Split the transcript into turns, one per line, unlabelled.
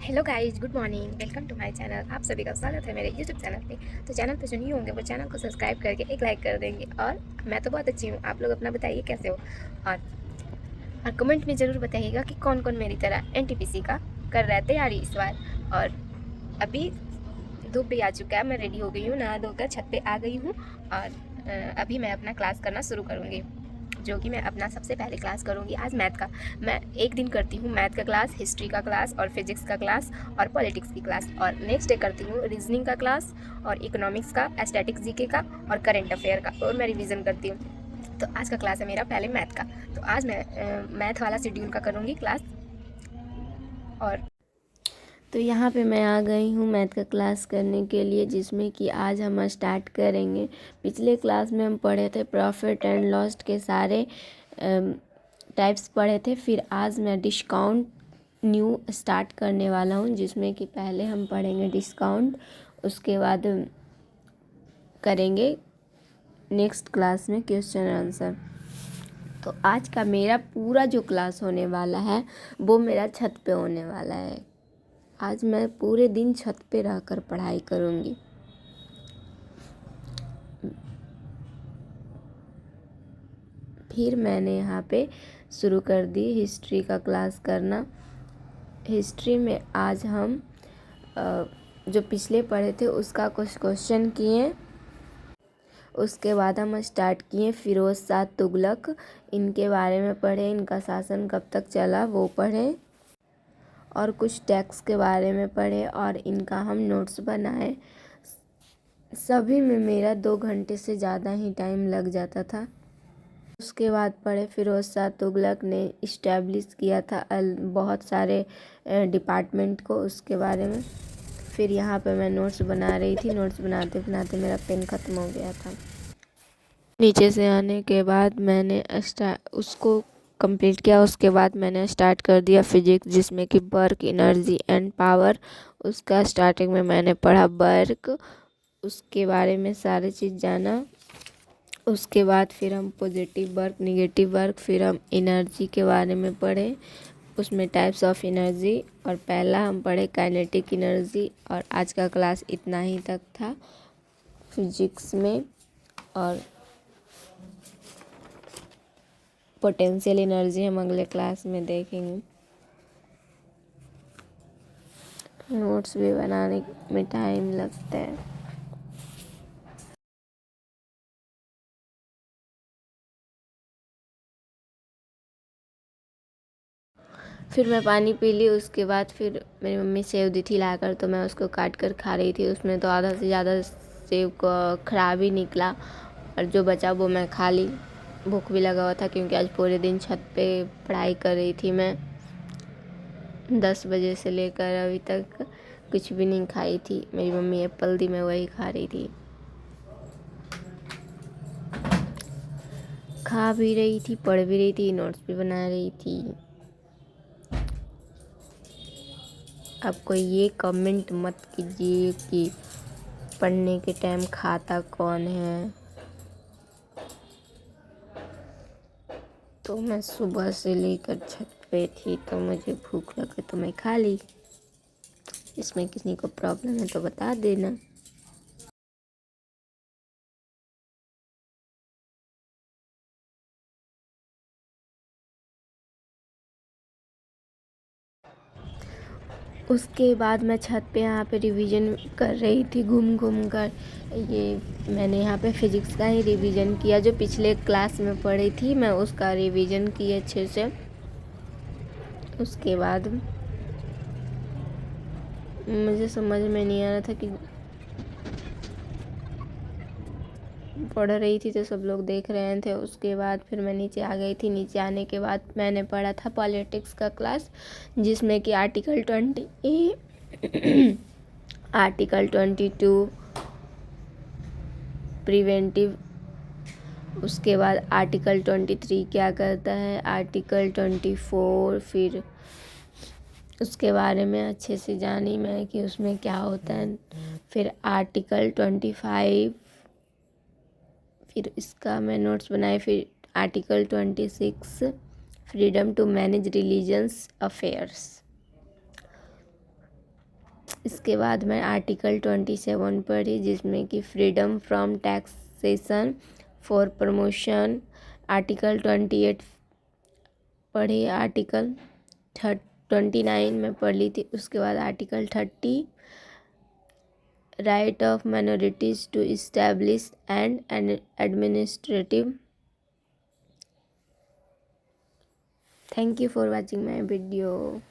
Hello guys, good morning. Welcome to my channel. आप सभी का स्वागत है मेरे यूट्यूब चैनल पे। तो चैनल पे जो न्यू होंगे वो चैनल को सब्सक्राइब करके एक लाइक कर देंगे। और मैं तो बहुत अच्छी हूँ, आप लोग अपना बताइए कैसे हो। और कमेंट में ज़रूर बताइएगा कि कौन कौन मेरी तरह एनटीपीसी का कर रहा है तैयारी इस बार। और अभी धूप भी आ चुका है, मैं रेडी हो गई हूँ, नहा धोकर छत पे आ गई हूँ। और अभी मैं अपना क्लास करना शुरू करूँगी, जो कि मैं अपना सबसे पहले क्लास करूँगी आज मैथ का। मैं एक दिन करती हूँ मैथ का क्लास, हिस्ट्री का क्लास और फिजिक्स का क्लास और पॉलिटिक्स की क्लास। और नेक्स्ट डे करती हूँ रीजनिंग का क्लास और इकोनॉमिक्स का, स्टैटिक्स जीके का और करंट अफेयर का, और मैं रिवीजन करती हूँ। तो आज का क्लास है मेरा पहले मैथ का। तो आज मैं मैथ वाला शेड्यूल का करूँगी क्लास। और
तो यहाँ पे मैं आ गई हूँ मैथ का क्लास करने के लिए, जिसमें कि आज हम स्टार्ट करेंगे। पिछले क्लास में हम पढ़े थे प्रॉफिट एंड लॉस के सारे टाइप्स पढ़े थे। फिर आज मैं डिस्काउंट न्यू स्टार्ट करने वाला हूँ, जिसमें कि पहले हम पढ़ेंगे डिस्काउंट, उसके बाद करेंगे नेक्स्ट क्लास में क्वेश्चन आंसर। तो आज का मेरा पूरा जो क्लास होने वाला है वो मेरा छत पे होने वाला है। आज मैं पूरे दिन छत पे रहकर पढ़ाई करूँगी। फिर मैंने यहाँ पे शुरू कर दी हिस्ट्री का क्लास करना। हिस्ट्री में आज हम जो पिछले पढ़े थे उसका कुछ क्वेश्चन किए। उसके बाद हम स्टार्ट किए फिरोज शाह तुगलक, इनके बारे में पढ़े, इनका शासन कब तक चला वो पढ़े, और कुछ टैक्स के बारे में पढ़े और इनका हम नोट्स बनाए। सभी में मेरा 2 घंटे से ज़्यादा ही टाइम लग जाता था। उसके बाद पढ़े फिरोज शाह तुगलक ने इस्टेब्लिश किया था बहुत सारे डिपार्टमेंट को, उसके बारे में। फिर यहाँ पे मैं नोट्स बना रही थी, नोट्स बनाते बनाते मेरा पेन ख़त्म हो गया था। नीचे से आने के बाद मैंने उसको कंप्लीट किया। उसके बाद मैंने स्टार्ट कर दिया फिजिक्स, जिसमें कि वर्क, एनर्जी एंड पावर। उसका स्टार्टिंग में मैंने पढ़ा वर्क, उसके बारे में सारी चीज़ जाना। उसके बाद फिर हम पॉजिटिव वर्क, नेगेटिव वर्क, फिर हम एनर्जी के बारे में पढ़े, उसमें टाइप्स ऑफ एनर्जी। और पहला हम पढ़े काइनेटिक एनर्जी। और आज का क्लास इतना ही तक था फिजिक्स में। और पोटेंशियल एनर्जी हम अगले क्लास में देखेंगे। नोट्स भी बनाने में टाइम लगता है। फिर मैं पानी पी ली। उसके बाद फिर मेरी मम्मी सेव दी थी लाकर, तो मैं उसको काट कर खा रही थी। उसमें तो आधा से ज़्यादा सेव का ख़राब ही निकला, और जो बचा वो मैं खा ली। भूख भी लगा हुआ था, क्योंकि आज पूरे दिन छत पे पढ़ाई कर रही थी मैं। 10 बजे से लेकर अभी तक कुछ भी नहीं खाई थी। मेरी मम्मी एप्पल दी, मैं वही खा रही थी। खा भी रही थी, पढ़ भी रही थी, नोट्स भी बना रही थी। अब कोई ये कमेंट मत कीजिए कि पढ़ने के टाइम खाता कौन है। तो मैं सुबह से लेकर छत पे थी, तो मुझे भूख लगे तो मैं खा ली। इसमें किसी को प्रॉब्लम है तो बता देना। उसके बाद मैं छत पे यहाँ पे रिवीजन कर रही थी घूम घूम कर। ये मैंने यहाँ पे फिजिक्स का ही रिवीजन किया, जो पिछले क्लास में पढ़ी थी मैं उसका रिवीजन की अच्छे से। उसके बाद मुझे समझ में नहीं आ रहा था कि पढ़ रही थी तो सब लोग देख रहे थे। उसके बाद फिर मैं नीचे आ गई थी। नीचे आने के बाद मैंने पढ़ा था पॉलिटिक्स का क्लास, जिसमें कि आर्टिकल 20 आर्टिकल 22 प्रिवेंटिव। उसके बाद आर्टिकल 23 क्या करता है, आर्टिकल 24 फिर उसके बारे में अच्छे से जानी मैं कि उसमें क्या होता है। फिर आर्टिकल 25, फिर इसका मैं नोट्स बनाए। फिर article 26 freedom to manage religions affairs. इसके बाद मैं आर्टिकल 27 पढ़ी, जिसमें कि freedom from taxation for promotion. Article 28 पढ़ी। आर्टिकल 29 में पढ़ ली थी। उसके बाद article 30 right of minorities to establish and administrative. Thank you for watching my video.